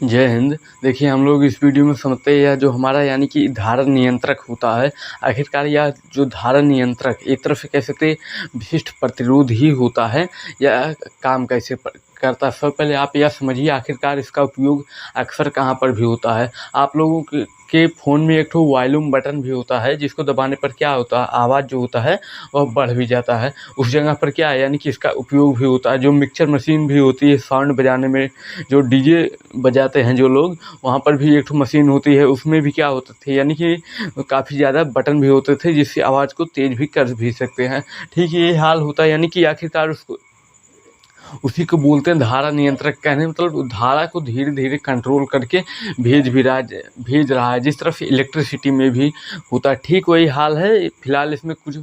जय हिंद। देखिए, हम लोग इस वीडियो में समझते हैं, यह जो हमारा यानी कि धारा नियंत्रक होता है, आखिरकार यह जो धारा नियंत्रक एक तरफ से कह सकते हैं विशिष्ट प्रतिरोध ही होता है। यह काम कैसे करता है, सबसे पहले आप यह समझिए आखिरकार इसका उपयोग अक्सर कहाँ पर भी होता है। आप लोगों के फ़ोन में एक ठो वॉल्यूम बटन भी होता है, जिसको दबाने पर क्या होता है, आवाज़ जो होता है वह बढ़ भी जाता है। उस जगह पर क्या है, यानी कि इसका उपयोग भी होता है। जो मिक्सर मशीन भी होती है साउंड बजाने में, जो डीजे बजाते हैं जो लोग, वहाँ पर भी एक ठो मशीन होती है, उसमें भी क्या होता थे, यानी कि काफ़ी ज़्यादा बटन भी होते थे जिससे आवाज़ को तेज़ भी कर भी सकते हैं। ठीक ये हाल होता है, यानी कि आखिरकार उसको उसी को बोलते हैं धारा नियंत्रक। कहने मतलब धारा को धीरे धीरे कंट्रोल करके भेज रहा है, जिस तरह से इलेक्ट्रिसिटी में भी होता है। ठीक वही हाल है। फिलहाल इसमें कुछ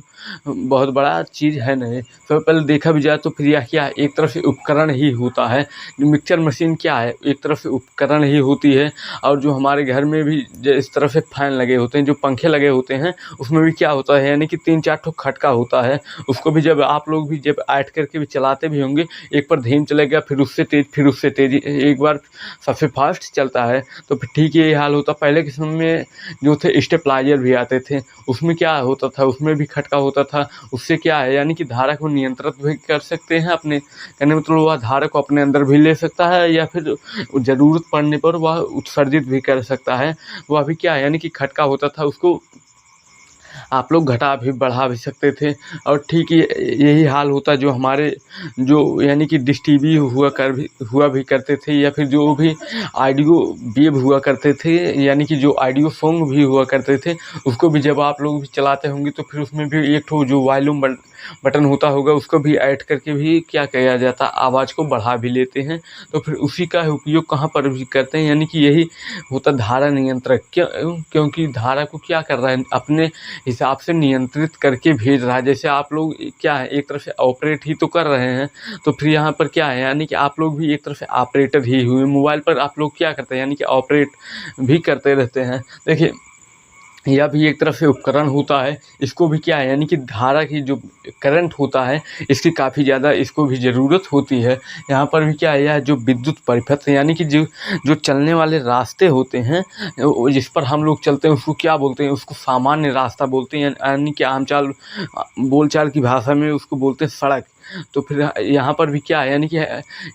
बहुत बड़ा चीज़ है नहीं। सबसे पहले देखा भी जाए तो फिर यह क्या है, एक तरफ से उपकरण ही होता है। मिक्सर मशीन क्या है, एक तरफ से उपकरण ही होती है। और जो हमारे घर में भी इस तरह से फैन लगे होते हैं, जो पंखे लगे होते हैं, उसमें भी क्या होता है, यानी कि 3-4 ठो खटका होता है। उसको भी जब आप लोग भी जब ऐड करके भी चलाते भी होंगे, एक पर धीम चलेगा, फिर उससे तेज़, फिर उससे तेज़, एक बार सबसे फास्ट चलता है। तो फिर ठीक यही हाल होता। पहले के समय में जो थे स्टेबलाइजर भी आते थे, उसमें क्या होता था, उसमें भी खटका होता था। उससे क्या है, यानी कि धारा को नियंत्रित भी कर सकते हैं अपने, कहने मतलब वह धारा को अपने अंदर भी ले सकता है, या फिर ज़रूरत पड़ने पर वह उत्सर्जित भी कर सकता है। वह भी क्या है, यानी कि खटका होता था, उसको आप लोग घटा भी बढ़ा भी सकते थे। और ठीक यही हाल होता है जो हमारे जो यानी कि डिश टीवी हुआ भी करते थे, या फिर जो भी ऑडियो वेव हुआ करते थे, यानी कि जो ऑडियो सॉन्ग भी हुआ करते थे, उसको भी जब आप लोग भी चलाते होंगे तो फिर उसमें भी एक ठो जो वॉल्यूम बटन होता होगा, उसको भी ऐड करके भी क्या किया जाता, आवाज़ को बढ़ा भी लेते हैं। तो फिर उसी का उपयोग कहाँ पर भी करते हैं, यानी कि यही होता धारा नियंत्रक। क्योंकि धारा को क्या कर रहा है, अपने हिसाब से नियंत्रित करके भेज रहा है। जैसे आप लोग क्या है, एक तरफ से ऑपरेट ही तो कर रहे हैं, तो फिर यहाँ पर क्या है, यानी कि आप लोग भी एक तरफ से ऑपरेटर ही हुए। मोबाइल पर आप लोग क्या करते हैं, यानी कि ऑपरेट भी करते रहते हैं। देखिए, यह भी एक तरफ से उपकरण होता है। इसको भी क्या है, यानी कि धारा की जो करंट होता है, इसकी काफ़ी ज़्यादा इसको भी ज़रूरत होती है। यहाँ पर भी क्या है, यह जो विद्युत परिपथ यानी कि जो जो चलने वाले रास्ते होते हैं, जिस पर हम लोग चलते हैं, उसको क्या बोलते हैं, उसको सामान्य रास्ता बोलते हैं, यानी कि आमचाल बोलचाल की भाषा में उसको बोलते हैं सड़क। तो फिर यहाँ पर भी क्या है, यानी कि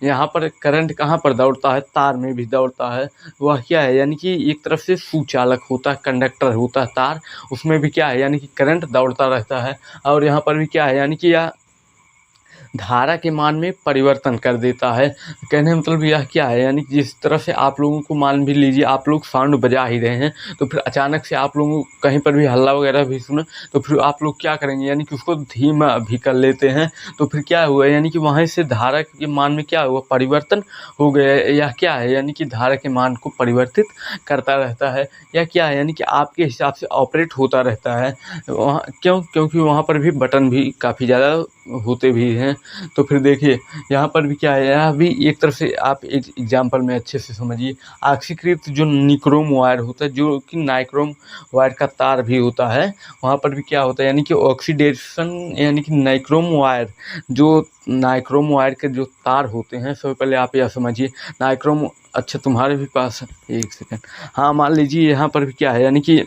यहाँ पर करंट कहाँ पर दौड़ता है, तार में भी दौड़ता है। वह क्या है, यानी कि एक तरफ से सुचालक होता है, कंडक्टर होता है तार, उसमें भी क्या है, यानी कि करंट दौड़ता रहता है। और यहाँ पर भी क्या है, यानी कि यह धारा के मान में परिवर्तन कर देता है। कहने का मतलब यह क्या है, यानी कि जिस तरह से आप लोगों को मान भी लीजिए आप लोग साउंड बजा ही रहे हैं, तो फिर अचानक से आप लोगों को कहीं पर भी हल्ला वगैरह भी सुना, तो फिर आप लोग क्या करेंगे, यानी कि उसको धीमा भी कर लेते हैं। तो फिर क्या हुआ, यानी कि वहाँ से धारा के मान में क्या हुआ, परिवर्तन हो गया। यह क्या है, यानी कि धारा के मान को परिवर्तित करता रहता है। या क्या है, यानी कि आपके हिसाब से ऑपरेट होता रहता है वहाँ। क्योंकि वहाँ पर भी बटन भी काफ़ी ज़्यादा होते भी हैं। तो फिर देखिए, यहाँ पर भी क्या है, यहाँ भी एक तरफ से आप एक एग्जांपल में अच्छे से समझिए। ऑक्सीकृत जो निक्रोम वायर होता है, जो कि नाइक्रोम वायर का तार भी होता है, वहाँ पर भी क्या होता है, यानी कि ऑक्सीडेशन, यानी कि नाइक्रोम वायर, जो नाइक्रोम वायर के जो तार होते हैं, सबसे पहले आप यह समझिए नाइक्रोम। अच्छा, तुम्हारे भी पास है, एक सेकेंड। हाँ, मान लीजिए यहाँ पर भी क्या है, यानी कि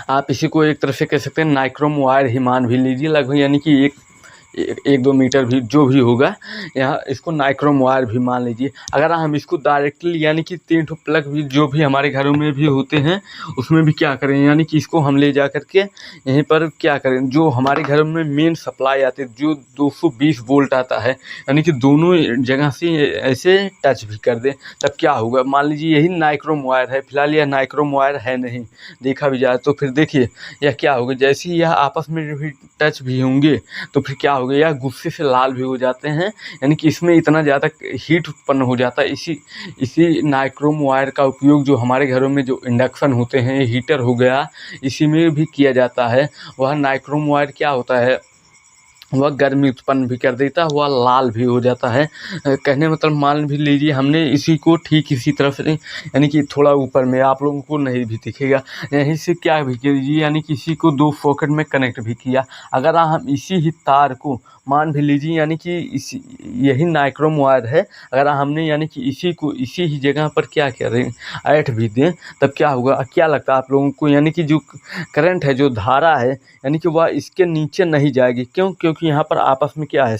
आप इसी को एक तरह से कह सकते हैं नाइक्रोम वायर ही मान भी लीजिए लगभग, यानी कि 1-2 मीटर भी जो भी होगा, यहाँ इसको नाइक्रोम वायर भी मान लीजिए। अगर हम इसको डायरेक्टली, यानी कि 3 ठो प्लग भी जो भी हमारे घरों में भी होते हैं, उसमें भी क्या करें, यानी कि इसको हम ले जा कर के यहीं पर क्या करें, जो हमारे घरों में मेन सप्लाई आती है, जो 220 वोल्ट आता है, यानी कि दोनों जगह से ऐसे टच भी कर दें, तब क्या होगा, मान लीजिए यही नाइक्रोम वायर है। फिलहाल यह नाइक्रोम वायर है नहीं, देखा भी जाए तो। फिर देखिए यह क्या होगा, जैसे ही यह आपस में भी टच भी होंगे, तो फिर क्या हो गया, या गुस्से से लाल भी हो जाते हैं, यानी कि इसमें इतना ज़्यादा हीट उत्पन्न हो जाता है। इसी नाइक्रोम वायर का उपयोग जो हमारे घरों में जो इंडक्शन होते हैं, हीटर हो गया, इसी में भी किया जाता है। वह नाइक्रोम वायर क्या होता है, वह गर्मी उत्पन्न भी कर देता है, वह लाल भी हो जाता है। कहने मतलब मान भी लीजिए हमने इसी को ठीक इसी तरफ से यानी कि थोड़ा ऊपर में आप लोगों को नहीं भी दिखेगा, यहीं से क्या भी कीजिए यानी कि इसी को 2 सॉकेट में कनेक्ट भी किया। अगर हम इसी ही तार को मान भी लीजिए यानी कि इसी यही नाइक्रोम वायर है, अगर हमने यानी कि इसी को इसी ही जगह पर क्या करें ऐड भी दें, तब क्या होगा, क्या लगता है आप लोगों को, यानी कि जो करंट है, जो धारा है, यानी कि वह इसके नीचे नहीं जाएगी। क्यों? क्योंकि यहाँ पर आपस में क्या है,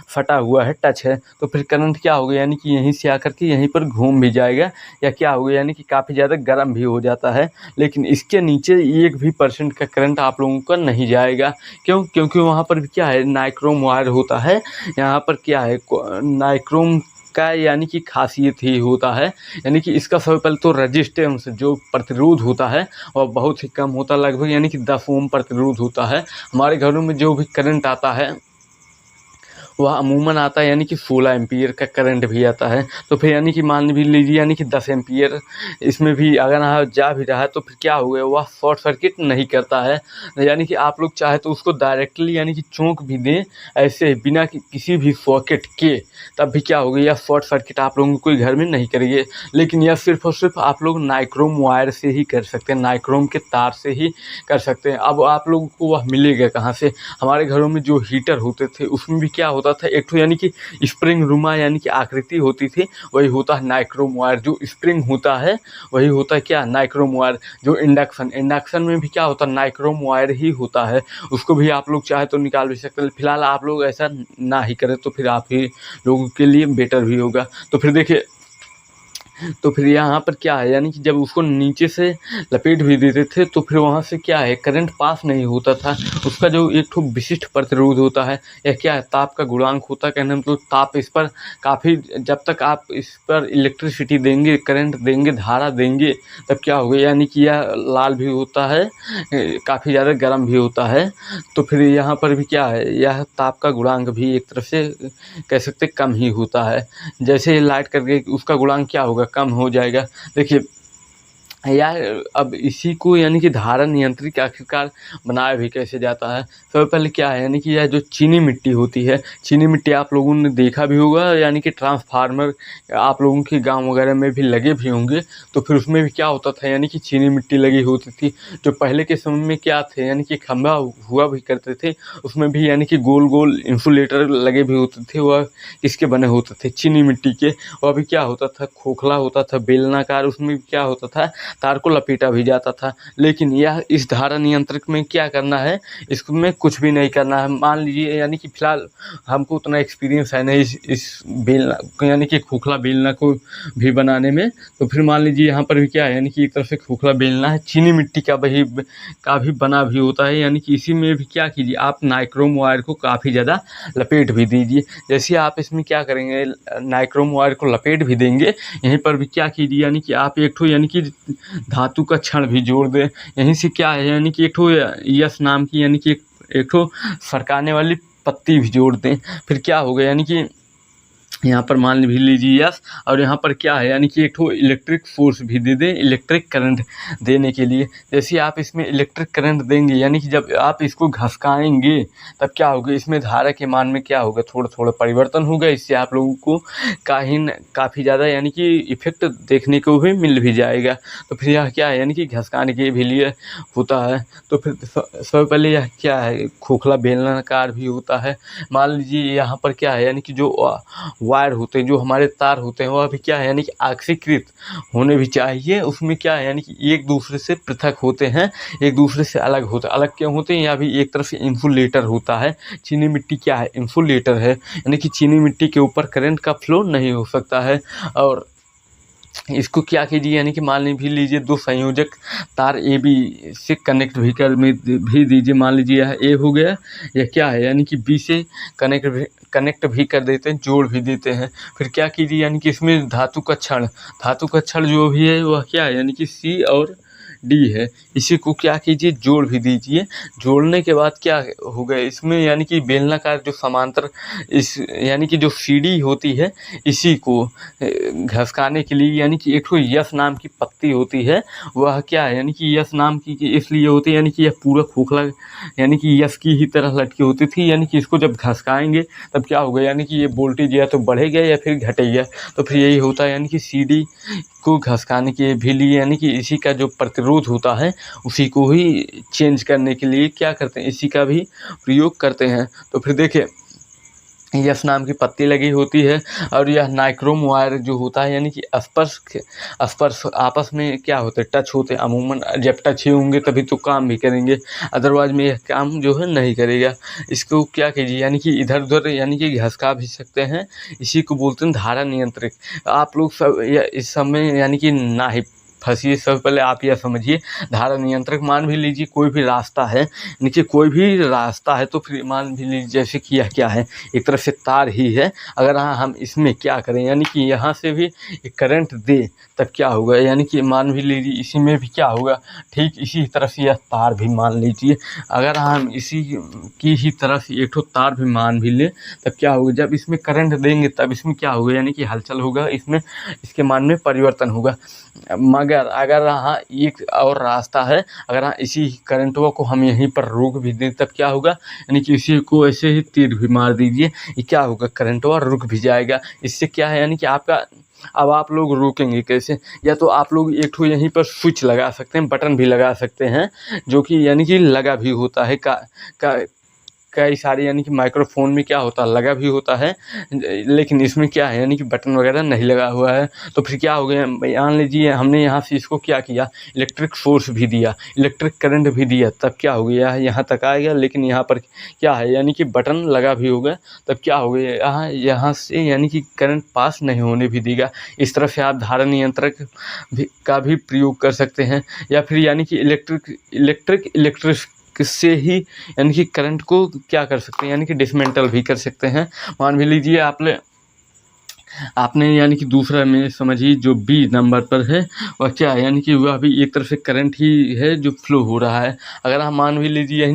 फटा हुआ है, टच है, तो फिर करंट क्या होगा, यानी कि यहीं से आकर के यहीं पर घूम भी जाएगा या क्या होगा, यानी कि काफ़ी ज़्यादा गर्म भी हो जाता है। लेकिन इसके नीचे 1 भी % का करंट आप लोगों का नहीं जाएगा। क्यों? क्योंकि वहाँ पर भी क्या है, नाइक्रोम वायर होता है। यहाँ पर क्या है, नाइक्रोम का यानी कि खासियत ही होता है, यानी कि इसका सबसे पहले तो रेजिस्टेंस जो प्रतिरोध होता है वह बहुत ही कम होता है, लगभग यानी कि 10 ओम प्रतिरोध होता है। हमारे घरों में जो भी करंट आता है वह अमूमन आता है यानी कि 16 एम्पीयर का करंट भी आता है। तो फिर यानी कि मान भी लीजिए यानी कि 10 एम्पीयर इसमें भी अगर जा भी रहा है तो फिर क्या हो गया, वह शॉर्ट सर्किट नहीं करता है। यानी कि आप लोग चाहे तो उसको डायरेक्टली यानी कि चौंक भी दें ऐसे बिना किसी भी सॉकेट के, तब भी क्या होगा, यह शॉर्ट सर्किट आप लोगों को कोई घर में नहीं करेंगे। लेकिन यह सिर्फ और सिर्फ आप लोग नाइक्रोम वायर से ही कर सकते हैं, नाइक्रोम के तार से ही कर सकते हैं। अब आप लोगों को वह मिलेगा कहाँ से? हमारे घरों में जो हीटर होते थे उसमें भी क्या होता था, एक तो यानी कि स्प्रिंग रुमा यानी कि आकृति होती थी, वही होता है नाइक्रोम वायर। जो स्प्रिंग होता है वही होता है क्या, नाइक्रोम वायर। जो इंडक्शन में भी क्या होता है, नाइक्रोम वायर ही होता है। उसको भी आप लोग चाहे तो निकाल भी सकते हैं। फिलहाल आप लोग ऐसा ना ही करें तो फिर आप ही लोगों के लिए बेटर भी होगा। तो फिर देखिए, तो फिर यहाँ पर क्या है, यानी कि जब उसको नीचे से लपेट भी देते थे तो फिर वहाँ से क्या है, करंट पास नहीं होता था। उसका जो एक ठो विशिष्ट प्रतिरोध होता है या क्या है, ताप का गुणांक होता है। कहने मतलब ताप इस पर काफ़ी, जब तक आप इस पर इलेक्ट्रिसिटी देंगे, करंट देंगे, धारा देंगे, तब क्या होगा, यानी कि यह लाल भी होता है, काफ़ी ज़्यादा गर्म भी होता है। तो फिर यहाँ पर भी क्या है, यह ताप का गुणांक भी एक तरफ से कह सकते कम ही होता है। जैसे लाइट करके उसका गुणांक क्या होगा, कम हो जाएगा। देखिए यार, अब इसी को यानी कि धारा नियंत्रित आखिरकार बनाया भी कैसे जाता है। सबसे पहले क्या है, यानी कि यह जो चीनी मिट्टी होती है, चीनी मिट्टी आप लोगों ने देखा भी होगा, यानी कि ट्रांसफार्मर आप लोगों के गांव वगैरह में भी लगे भी होंगे। तो फिर उसमें भी क्या होता था, यानी कि चीनी मिट्टी लगी होती थी। जो पहले के समय में क्या थे, यानी कि खंभा हुआ भी करते थे, उसमें भी यानी कि गोल गोल इंसुलेटर लगे भी होते थे। वह किसके बने होते थे, चीनी मिट्टी के। वह भी क्या होता था, खोखला होता था, बेलनाकार, उसमें भी क्या होता था, तार को लपेटा भी जाता था। लेकिन यह इस धारा नियंत्रक में क्या करना है, इसमें कुछ भी नहीं करना है। मान लीजिए यानी कि फिलहाल हमको उतना एक्सपीरियंस है नहीं इस बेलना यानी कि खोखला बेलना को भी बनाने में। तो फिर मान लीजिए यहाँ पर भी क्या है, यानी कि एक तरफ से खोखला बेलना है, चीनी मिट्टी का भी बना भी होता है। यानी कि इसी में भी क्या कीजिए, आप नाइक्रोम वायर को काफ़ी ज़्यादा लपेट भी दीजिए। जैसे आप इसमें क्या करेंगे, नाइक्रोम वायर को लपेट भी देंगे, यहीं पर भी क्या कीजिए, यानी कि आप एक ठो यानी कि धातु का छड़ भी जोड़ दें। यहीं से क्या है, यानी कि एक ठो यस नाम की यानी कि एक ठो सरकाने वाली पत्ती भी जोड़ दें। फिर क्या होगा, यानी कि यहाँ पर मान भी लीजिए यस, और यहाँ पर क्या है, यानी कि एक ठो इलेक्ट्रिक फोर्स भी दे दें, इलेक्ट्रिक करंट देने के लिए। जैसे आप इसमें इलेक्ट्रिक करंट देंगे, यानी कि जब आप इसको घसकाएंगे तब क्या होगा, इसमें धारा के मान में क्या होगा, थोड़ा थोड़ा परिवर्तन होगा। इससे आप लोगों को काफ़ी ज़्यादा यानी कि इफेक्ट देखने को भी मिल भी जाएगा। तो फिर यह क्या है, यानी कि घसकाने के भी लिए होता है। तो फिर सबसे पहले यह क्या है, खोखला बेलनाकार भी होता है। मान लीजिए यहाँ पर क्या है, यानी कि जो वायर होते हैं, जो हमारे तार होते हैं, वह भी क्या है, यानी कि ऑक्सीकृत होने भी चाहिए। उसमें क्या है, यानी कि एक दूसरे से पृथक होते हैं, एक दूसरे से अलग होते हैं। अलग क्यों होते हैं, या भी एक तरफ से इंसुलेटर होता है। चीनी मिट्टी क्या है, इंसुलेटर है, यानी कि चीनी मिट्टी के ऊपर करंट का फ्लो नहीं हो सकता है। और इसको क्या कीजिए, यानी कि मान भी लीजिए 2 संयोजक तार ए बी से कनेक्ट भी दीजिए। मान लीजिए यह ए हो गया, या क्या है, यानी कि बी से कनेक्ट भी कर देते हैं, जोड़ भी देते हैं। फिर क्या कीजिए, यानी कि इसमें धातु का छड़ जो भी है वह क्या है, यानी कि सी और डी है, इसी को क्या कीजिए जोड़ भी दीजिए। जोड़ने के बाद क्या होगा इसमें यानी कि बेलनाकार जो समांतर इस यानी कि जो सीढ़ी होती है इसी को घसकाने के लिए यानी कि एक तो यस नाम की पत्ती होती है, वह क्या है यानी कि यस नाम की इसलिए होती है यानी कि यह पूरा खोखला यानी कि यस की ही तरह लटकी होती थी। यानी कि इसको जब घसकाएंगे तब क्या होगा यानी कि ये वोल्टेज या तो बढ़ेगा या फिर घटेगा। तो फिर यही होता है यानी कि सीढ़ी को घसकाने के भी लिए यानी कि इसी का जो प्रतिरोध होता है उसी को ही चेंज करने के लिए क्या करते हैं, इसी का भी प्रयोग करते हैं। तो फिर देखिए यस नाम की पत्ती लगी होती है और यह नाइक्रोम वायर जो होता है यानी कि स्पर्श आपस में क्या होते हैं, टच होते हैं। अमूमन जब टच ही होंगे तभी तो काम भी करेंगे, अदरवाइज में यह काम जो है नहीं करेगा। इसको क्या कीजिए यानी कि इधर उधर यानी कि घसका भी सकते हैं, इसी को बोलते हैं धारा नियंत्रक। आप लोग सब इस समय यानी कि ना ही फंसिए, सबसे पहले आप यह समझिए धारा नियंत्रक मान भी लीजिए कोई भी रास्ता है, नीचे कोई भी रास्ता है तो फिर मान भी लीजिए जैसे कि यह क्या है, एक तरफ से तार ही है। अगर हम इसमें क्या करें यानी कि यहाँ से भी करंट दे तब क्या होगा यानी कि मान भी लीजिए इसी में भी क्या होगा, ठीक इसी तरह से यह तार भी मान लीजिए। अगर हम इसी की ही तरह से एक ठो तार भी मान भी लें तब क्या होगा, जब इसमें करंट देंगे तब इसमें क्या होगा यानी कि हलचल होगा, इसमें इसके मान में परिवर्तन होगा। मगर अगर हाँ एक और रास्ता है, अगर हाँ इसी करंटों को हम यहीं पर रोक भी दें तब क्या होगा यानी कि इसी को ऐसे ही तीर भी मार दीजिए, ये क्या होगा करंटवा रुक भी जाएगा। इससे क्या है यानी कि आपका अब आप लोग रोकेंगे कैसे, या तो आप लोग एक ठो यहीं पर स्विच लगा सकते हैं, बटन भी लगा सकते हैं जो कि यानी कि लगा भी होता है कई सारे यानी कि माइक्रोफोन में क्या होता है लगा भी होता है, लेकिन इसमें क्या है यानी कि बटन वगैरह नहीं लगा हुआ है। तो फिर क्या हो गया, मान लीजिए हमने यहाँ से इसको क्या किया, इलेक्ट्रिक सोर्स भी दिया, इलेक्ट्रिक करंट भी दिया, तब क्या हो गया यहाँ तक आएगा, लेकिन यहाँ पर क्या है यानी कि बटन लगा भी होगा तब क्या हो गया यहाँ से यानी कि करंट पास नहीं होने भी देगा। इस तरह से आप धारा नियंत्रक का भी प्रयोग कर सकते हैं, या फिर यानी कि इलेक्ट्रिक से ही यानी कि करंट को क्या कर सकते हैं यानी कि डिसमेंटल भी कर सकते हैं। मान भी लीजिए आपने यानी कि दूसरा में समझिए जो बी नंबर पर है वह क्या है यानी कि वह भी एक तरफ से करंट ही है जो फ्लो हो रहा है। अगर हम मान भी लीजिए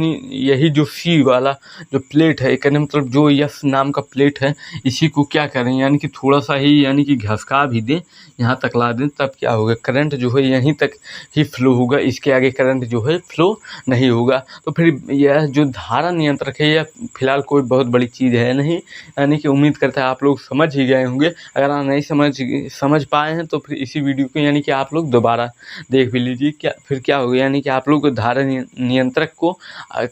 यही जो सी वाला जो प्लेट है, कहने मतलब जो यस नाम का प्लेट है, इसी को क्या करें यानी कि थोड़ा सा ही यानी कि घसका भी दें, यहाँ तक ला दें, तब क्या होगा करंट जो है यहीं तक ही फ्लो होगा, इसके आगे करंट जो है फ्लो नहीं होगा। तो फिर यह जो धारा नियंत्रक है यह फिलहाल कोई बहुत बड़ी चीज़ है नहीं, यानी कि उम्मीद करता है आप लोग समझ ही गए होंगे। अगर आप नहीं समझ पाए हैं तो फिर इसी वीडियो को यानी कि आप लोग दोबारा देख भी लीजिए, क्या फिर क्या होगा यानी कि आप लोग धारा नियंत्रक को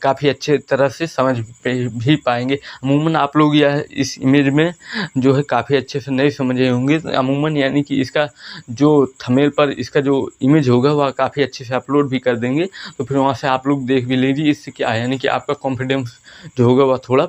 काफ़ी अच्छे तरह से समझ भी पाएंगे। अमूमन आप लोग यह इस इमेज में जो है काफ़ी अच्छे से नहीं समझे होंगे, अमूमन यानी कि इसका जो थंबनेल पर इसका जो इमेज होगा वह काफ़ी अच्छे से अपलोड भी कर देंगे, तो फिर वहाँ से आप लोग देख भी लीजिए। इससे क्या है यानी कि आपका कॉन्फिडेंस जो होगा वह थोड़ा